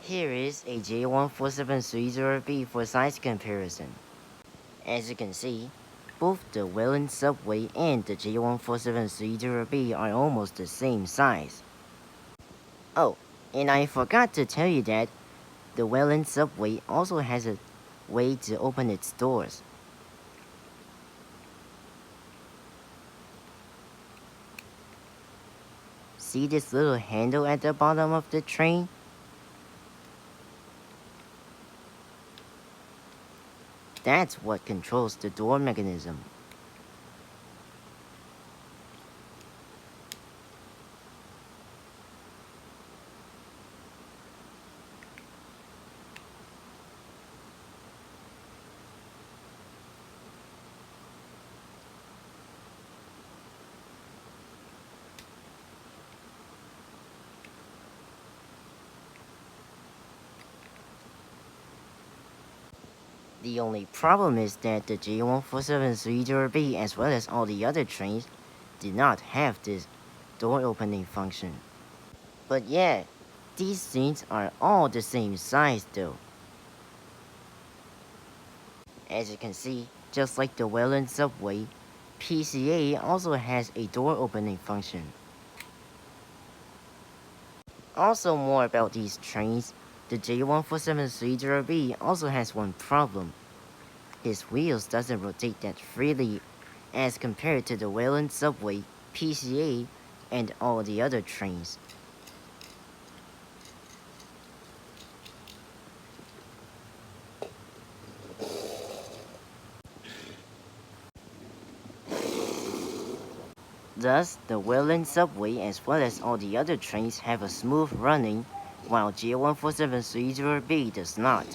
Here is a J14730B for size comparison. As you can see, both the Welland Subway and the J14730B are almost the same size. Oh, and I forgot to tell you that the Welland Subway also has a way to open its doors. See this little handle at the bottom of the train? That's what controls the door mechanism. The only problem is that the J14730B as well as all the other trains do not have this door opening function. But yeah, these things are all the same size though. As you can see, just like the Welland Subway, PCA also has a door opening function. Also more about these trains, the J14730B also has one problem. His wheels doesn't rotate that freely as compared to the Welland Subway, PCA, and all the other trains. Thus, the Welland Subway as well as all the other trains have a smooth running, while J14730B does not.